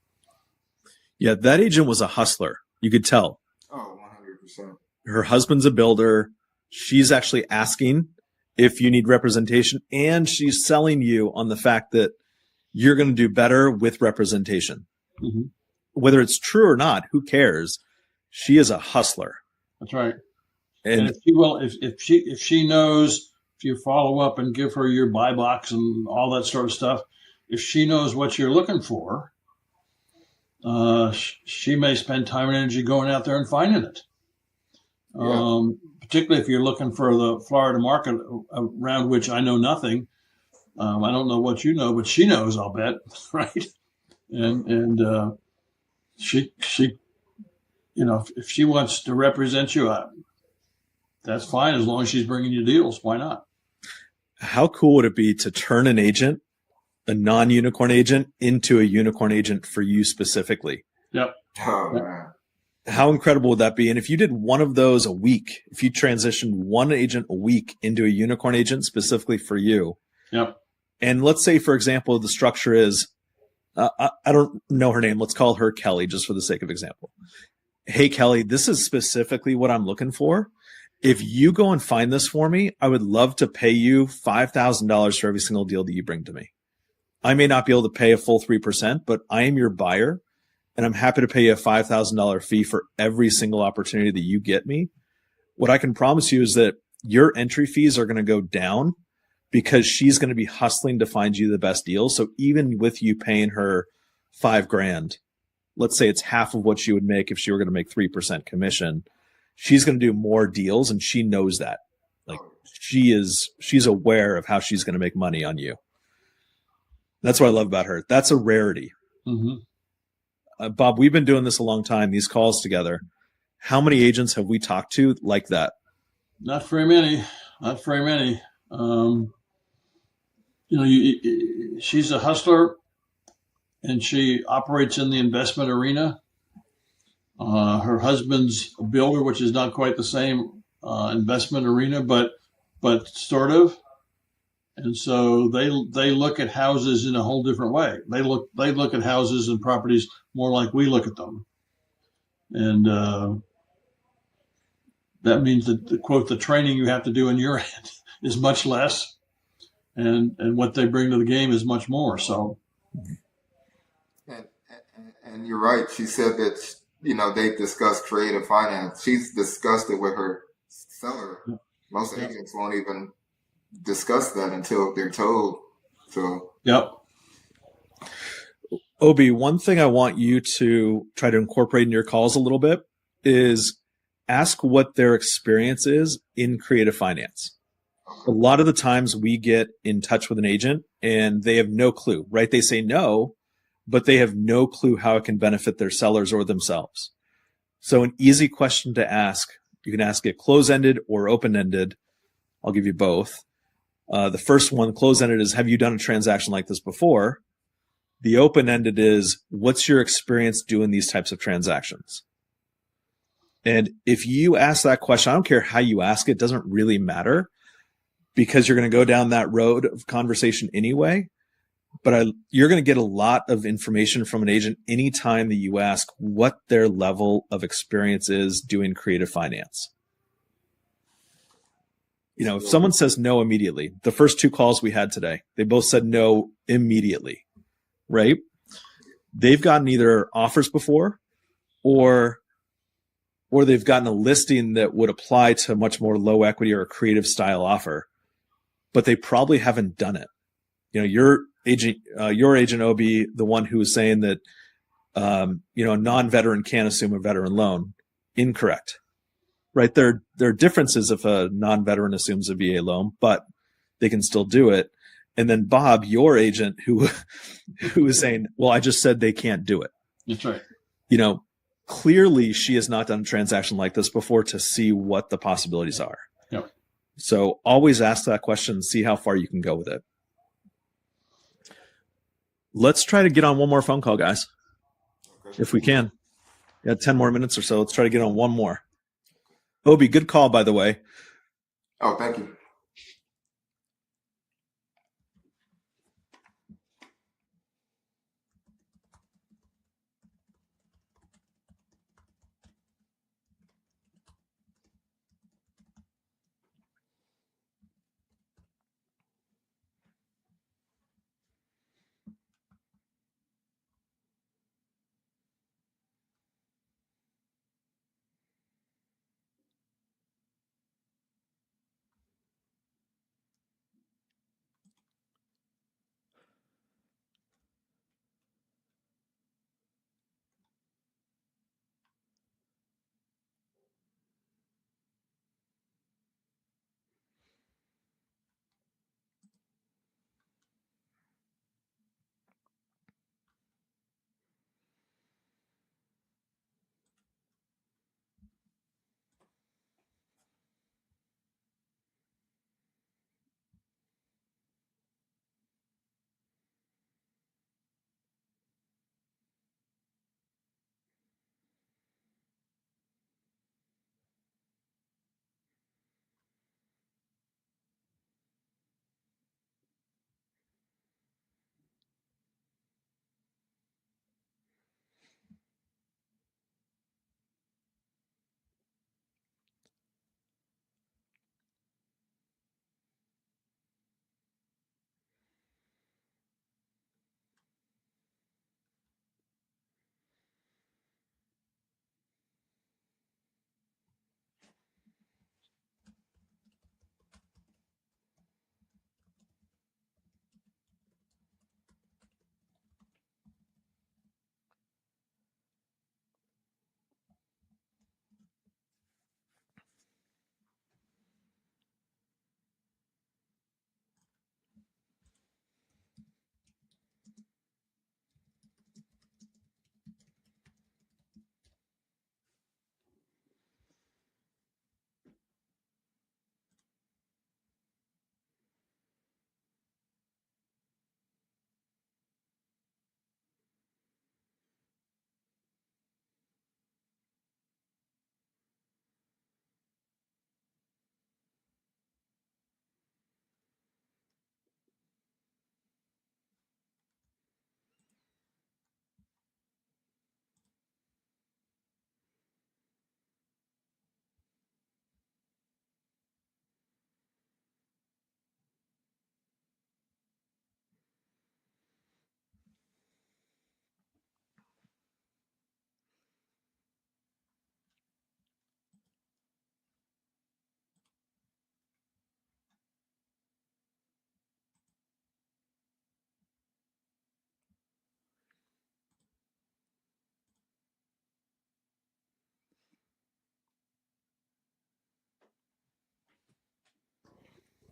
yeah, that agent was a hustler. You could tell. Oh, 100%. Her husband's a builder. She's actually asking if you need representation, and she's selling you on the fact that you're going to do better with representation. Mm-hmm. Whether it's true or not, who cares? She is a hustler. That's right. And if she knows, if you follow up and give her your buy box and all that sort of stuff, if she knows what you're looking for, she may spend time and energy going out there and finding it. Yeah. Particularly if you're looking for the Florida market, around which I know nothing. I don't know what you know, but she knows, I'll bet, right? And she if she wants to represent you, that's fine as long as she's bringing you deals. Why not? How cool would it be to turn an agent, a non-unicorn agent, into a unicorn agent for you specifically? Yep. Oh, man. How incredible would that be? And if you did one of those a week, if you transitioned one agent a week into a unicorn agent specifically for you, yep. And let's say, for example, the structure is, I don't know her name. Let's call her Kelly, just for the sake of example. Hey, Kelly, this is specifically what I'm looking for. If you go and find this for me, I would love to pay you $5,000 for every single deal that you bring to me. I may not be able to pay a full 3%, but I am your buyer, and I'm happy to pay you a $5,000 fee for every single opportunity that you get me. What I can promise you is that your entry fees are going to go down because she's going to be hustling to find you the best deal. So even with you paying her $5,000, let's say it's half of what she would make if she were going to make 3% commission, she's going to do more deals, and she knows that. Like she's aware of how she's going to make money on you. That's what I love about her. That's a rarity. Mm-hmm. Bob, we've been doing this a long time, these calls together. How many agents have we talked to like that? Not very many. Not very many. She's a hustler, and she operates in the investment arena. Her husband's a builder, which is not quite the same investment arena, but sort of. And so they look at houses in a whole different way. They look at houses and properties more like we look at them. And that means that the training you have to do in your end is much less, and what they bring to the game is much more. So, and you're right. She said that they've discussed creative finance. She's discussed it with her seller. Most agents won't even discuss that until they're told. So, yep. Obie, one thing I want you to try to incorporate in your calls a little bit is ask what their experience is in creative finance. A lot of the times we get in touch with an agent and they have no clue, right? They say no, but they have no clue how it can benefit their sellers or themselves. So an easy question to ask, you can ask it close-ended or open-ended. I'll give you both. The first one, close-ended, is, have you done a transaction like this before? The open-ended is, what's your experience doing these types of transactions? And if you ask that question, I don't care how you ask it, it doesn't really matter, because you're going to go down that road of conversation anyway. But you're going to get a lot of information from an agent anytime that you ask what their level of experience is doing creative finance. If someone says no immediately, the first two calls we had today, they both said no immediately, right? They've gotten either offers before or they've gotten a listing that would apply to much more low equity or a creative style offer, but they probably haven't done it. Your agent, Obie, the one who was saying that, a non-veteran can't assume a veteran loan. Incorrect. Right. There are differences if a non-veteran assumes a VA loan, but they can still do it. And then Bob, your agent, who is saying, well, I just said they can't do it. That's right. clearly she has not done a transaction like this before to see what the possibilities are. Yep. So always ask that question and see how far you can go with it. Let's try to get on one more phone call, guys, if we can. Got 10 more minutes or so. Let's try to get on one more. Obie, good call, by the way. Oh, thank you.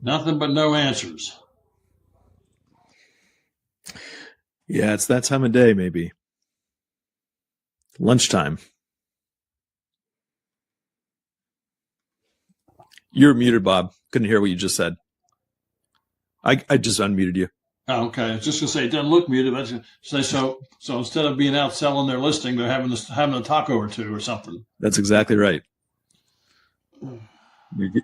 Nothing but no answers. Yeah, it's that time of day, maybe. Lunchtime. You're muted, Bob. Couldn't hear what you just said. I just unmuted you. Oh, okay. I was just going to say, it doesn't look muted. But say so instead of being out selling their listing, they're having a taco or two or something. That's exactly right.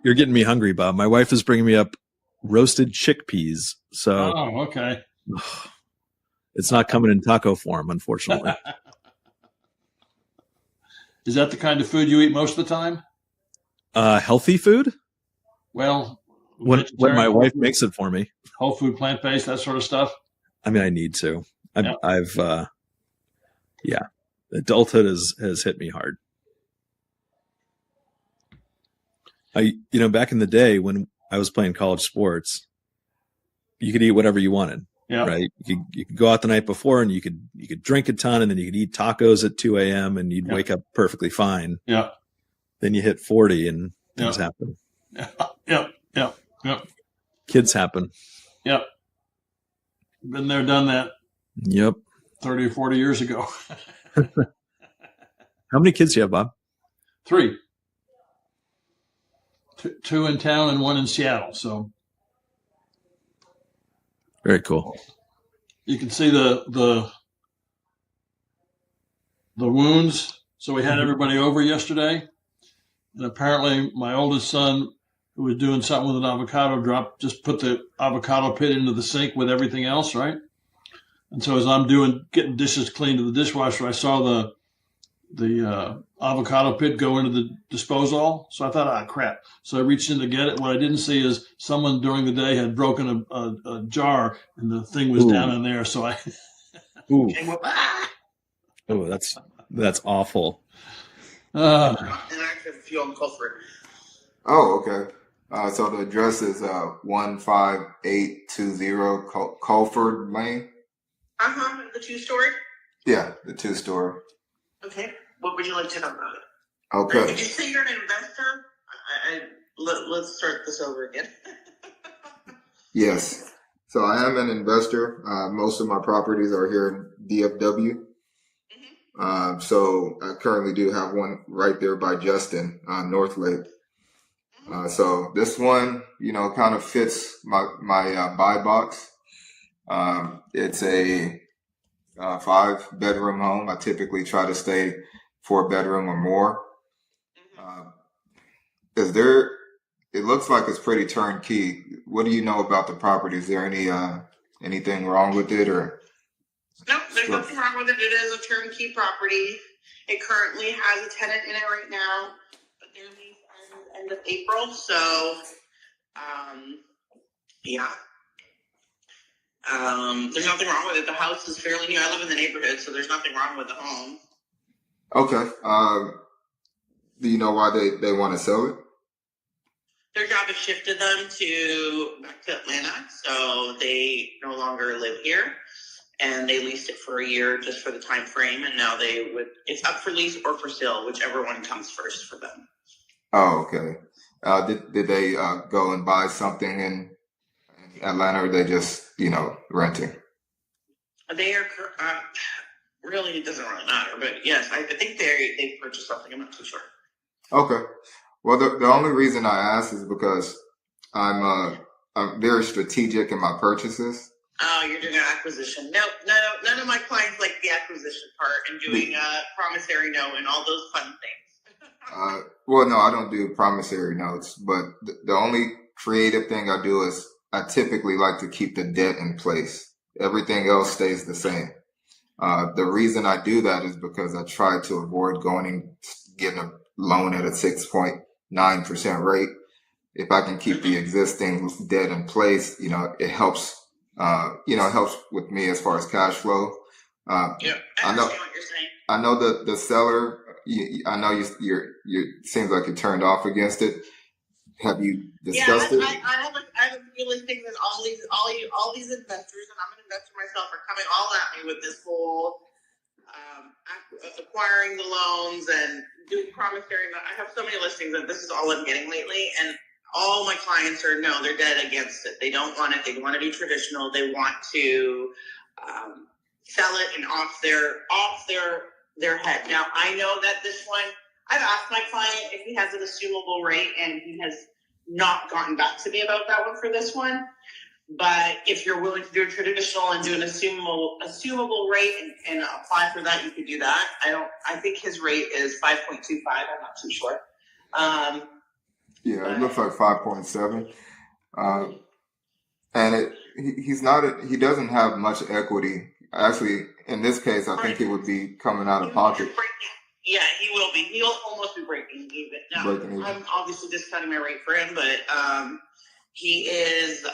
You're getting me hungry, Bob. My wife is bringing me up roasted chickpeas. So okay. It's not coming in taco form, unfortunately. Is that the kind of food you eat most of the time? Healthy food? Well, when my wife makes it for me. Whole food, plant-based, that sort of stuff? I mean, I need to. Adulthood has hit me hard. Back in the day when I was playing college sports, you could eat whatever you wanted. Yeah. Right. You could go out the night before and you could drink a ton and then you could eat tacos at 2 a.m. and you'd wake up perfectly fine. Yeah. Then you hit 40 and things happen. Yep. Kids happen. Yep. Been there, done that. Yep. 30 or 40 years ago. How many kids do you have, Bob? 3. Two in town and 1 in Seattle. So Very cool. you can see the wounds. So we had everybody over yesterday, and apparently my oldest son, who was doing something with an avocado drop, just put the avocado pit into the sink with everything else, right? And so as I'm getting dishes clean to the dishwasher, I saw the avocado pit go into the disposal. So I thought, crap. So I reached in to get it. What I didn't see is someone during the day had broken a jar, and the thing was down in there. So I came up. Oh, that's awful. And I actually have a few on Culford. Oh, okay. So the address is 15820 Culford Lane. The 2-story. Yeah, the 2-story. Okay. What would you like to know about it? Okay. Did you say you're an investor? Let's start this over again. Yes. So I am an investor. Most of my properties are here in DFW. So I currently do have one right there by Justin, North Lake. So this one, kind of fits my buy box. It's a 5-bedroom home. I typically try to stay 4-bedroom or more. It looks like it's pretty turnkey. What do you know about the property? Is there anything wrong with it, or? No, there's nothing wrong with it. It is a turnkey property. It currently has a tenant in it right now, but their lease ends at the end of April. So, yeah. There's nothing wrong with it. The house is fairly new. I live in the neighborhood, so there's nothing wrong with the home. Okay. Do you know why they want to sell it? Their job has shifted them back to Atlanta, so they no longer live here, and they leased it for a year just for the time frame, and now it's up for lease or for sale, whichever one comes first for them. Oh, okay. Did they go and buy something in Atlanta, or they just renting? They are really, it doesn't really matter, but yes, I think they purchased something. I'm not too sure. Okay. Well, the only reason I ask is because I'm very strategic in my purchases. Oh, you're doing an acquisition. No, none of my clients like the acquisition part and doing promissory note and all those fun things. Well, no, I don't do promissory notes, but the only creative thing I do is I typically like to keep the debt in place. Everything else stays the same. The reason I do that is because I try to avoid going and getting a loan at a 6.9% rate. If I can keep the existing debt in place, it helps. It helps with me as far as cash flow. I understand what you're saying. I know the seller. I know you seems like you're turned off against it. Have you discussed it? I have a feeling that all these investors, and I'm an investor myself, are coming all at me with this whole acquiring the loans and doing promissory. I have so many listings that this is all I'm getting lately, and all my clients they're dead against it. They don't want it. They want to do traditional. They want to sell it and off their head. Now I know that this one, I've asked my client if he has an assumable rate, and he has not gotten back to me about that one for this one. But if you're willing to do a traditional and do an assumable rate and apply for that, you could do that. I think his rate is 5.25. I'm not too sure. Yeah, it looks like 5.7. And he doesn't have much equity. Actually, in this case, I think he would be coming out of pocket. Yeah, he will be. He'll almost be breaking even. Now, I'm obviously discounting my rate for him, but he is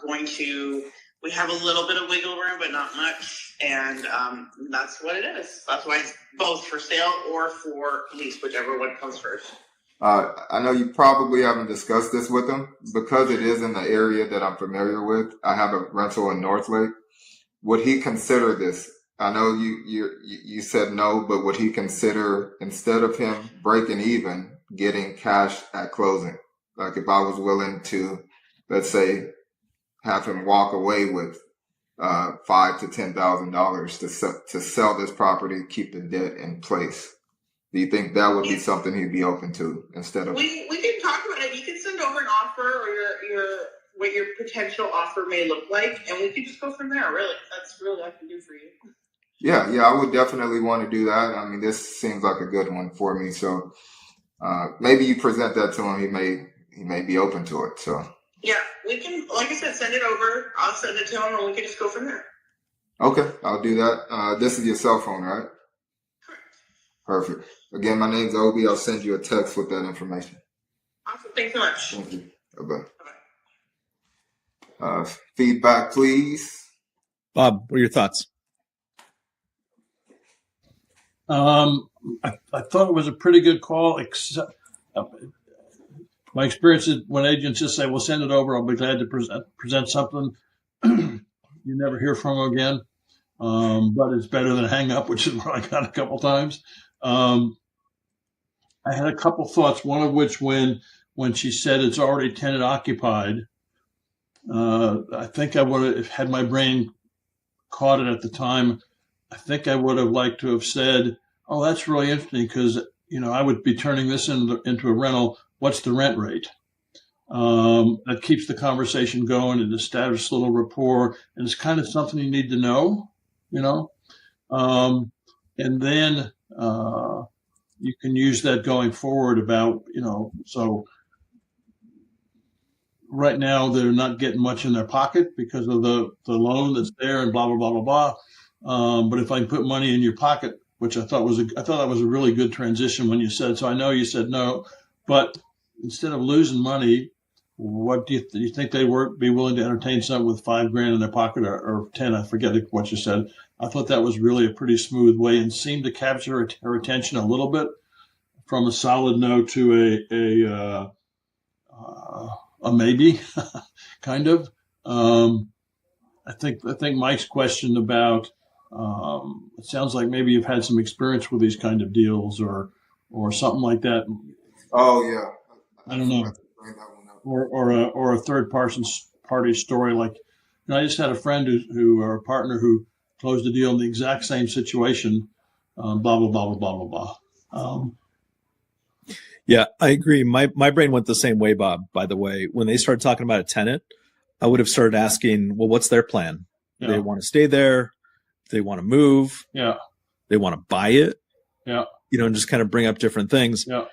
going to. We have a little bit of wiggle room, but not much, and that's what it is. That's why it's both for sale or for lease, whichever one comes first. I know you probably haven't discussed this with him because it is in the area that I'm familiar with. I have a rental in North Lake. Would he consider this? I know you said no, but would he consider, instead of him breaking even, getting cash at closing? Like if I was willing to, let's say, have him walk away with $5,000 to $10,000 to sell this property, keep the debt in place. Do you think that would be something he'd be open to instead of? We can talk about it. You can send over an offer or your what your potential offer may look like, and we can just go from there. Really, that's really what I can do for you. Yeah, I would definitely want to do that. I mean, this seems like a good one for me. So maybe you present that to him. He may be open to it. So yeah, we can, like I said, send it over. I'll send it to him, and we can just go from there. Okay, I'll do that. This is your cell phone, right? Correct. Perfect. Again, my name's Obie. I'll send you a text with that information. Awesome. Thanks so much. Thank you. Bye-bye. Bye-bye. Feedback, please. Bob, what are your thoughts? I thought it was a pretty good call, except my experience is when agents just say, well, send it over, I'll be glad to present something. You never hear from them again. But it's better than hang up, which is what I got a couple times. I had a couple thoughts, one of which when she said it's already tenant occupied, I think I would have had my brain caught it at the time. I think I would have liked to have said, oh, that's really interesting because, I would be turning this into a rental. What's the rent rate? That keeps the conversation going. It establishes a little rapport, and it's kind of something you need to know, and then you can use that going forward about, so right now they're not getting much in their pocket because of the loan that's there and blah, blah, blah, blah, blah. But if I can put money in your pocket, which I thought that was a really good transition when you said, so I know you said no, but instead of losing money, what do you think they would be willing to entertain something with $5,000 in their pocket or 10? I forget what you said. I thought that was really a pretty smooth way and seemed to capture her attention a little bit from a solid no to a maybe kind of. I think Mike's question about it sounds like maybe you've had some experience with these kind of deals or something like that. Oh yeah, I don't know. Or a third party story. Like, I just had a friend or a partner who closed a deal in the exact same situation. Blah blah blah blah blah blah blah. Yeah, I agree. My brain went the same way, Bob. By the way, when they started talking about a tenant, I would have started asking, well, what's their plan? Yeah. They want to stay there. They want to move. Yeah. They want to buy it. Yeah. And just kind of bring up different things. Yeah.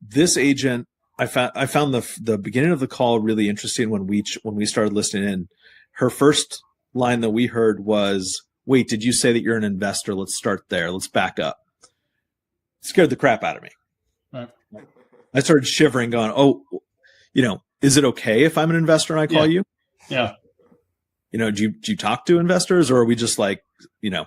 This agent, I found the beginning of the call really interesting when we started listening in. Her first line that we heard was, wait, did you say that you're an investor? Let's start there. Let's back up. It scared the crap out of me. Right. I started shivering going, oh, is it okay if I'm an investor and I call you? Yeah. Do you talk to investors, or are we just like, I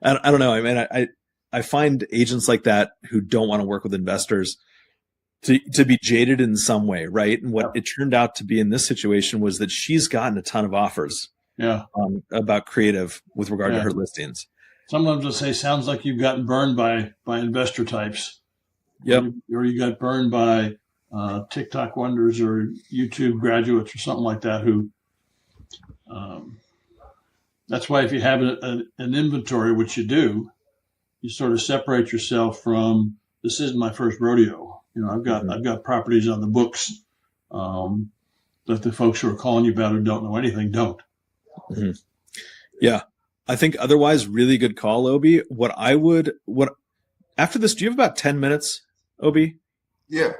don't know. I mean, I find agents like that who don't want to work with investors to be jaded in some way, right? And what it turned out to be in this situation was that she's gotten a ton of offers about creative with regard to her listings. Sometimes they'll say, sounds like you've gotten burned by investor types. Yep. Or you got burned by TikTok wonders or YouTube graduates or something like that who that's why if you have an inventory, which you do, you sort of separate yourself from, this isn't my first rodeo. I've got properties on the books that the folks who are calling you about who don't know anything don't. Mm-hmm. Yeah. I think otherwise, really good call, Obie. After this, do you have about 10 minutes, Obie? Yeah.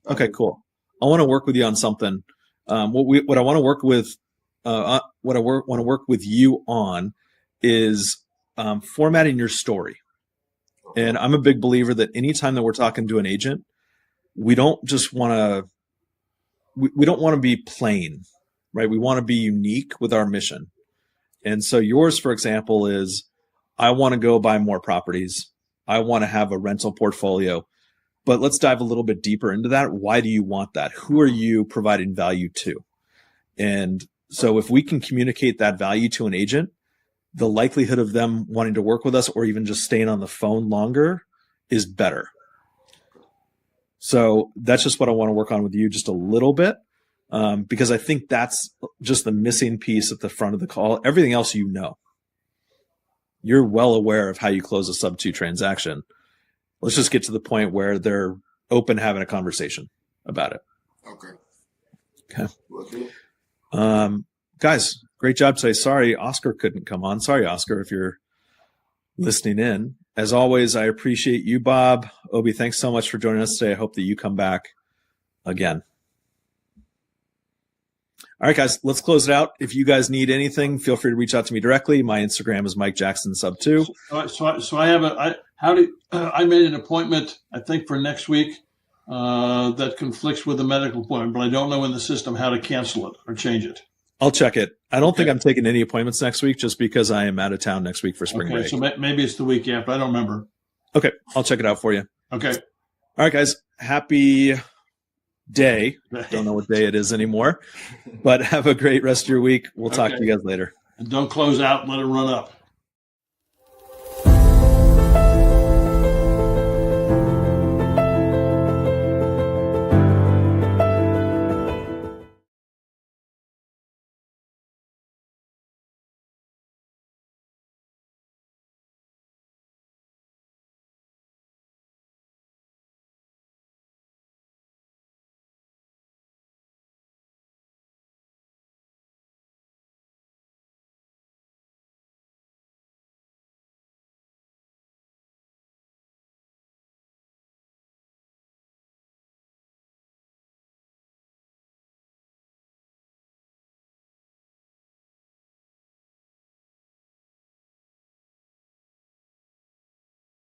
Okay, cool. I want to work with you on something. What I want to work with, want to work with you on is formatting your story. And I'm a big believer that anytime that we're talking to an agent, we don't just want to, we don't want to be plain, right? We want to be unique with our mission. And so yours, for example, is I want to go buy more properties. I want to have a rental portfolio. But let's dive a little bit deeper into that. Why do you want that? Who are you providing value to? And so if we can communicate that value to an agent, the likelihood of them wanting to work with us or even just staying on the phone longer is better. So that's just what I want to work on with you just a little bit, because I think that's just the missing piece at the front of the call. Everything else, you're well aware of how you close a SubTo transaction. Let's just get to the point where they're open to having a conversation about it. Okay. Guys, great job today. Sorry, Oscar couldn't come on. Sorry, Oscar, if you're listening in. As always, I appreciate you, Bob. Obie, thanks so much for joining us today. I hope that you come back again. All right, guys, let's close it out. If you guys need anything, feel free to reach out to me directly. My Instagram is Mike Jackson SubTo. So I have I made an appointment, I think, for next week that conflicts with the medical appointment, but I don't know in the system how to cancel it or change it. I'll check it. I don't think I'm taking any appointments next week just because I am out of town next week for spring break. So maybe it's the week after. I don't remember. Okay, I'll check it out for you. Okay. All right, guys. Happy day. Don't know what day it is anymore, but have a great rest of your week. We'll talk to you guys later. And don't close out and let it run up.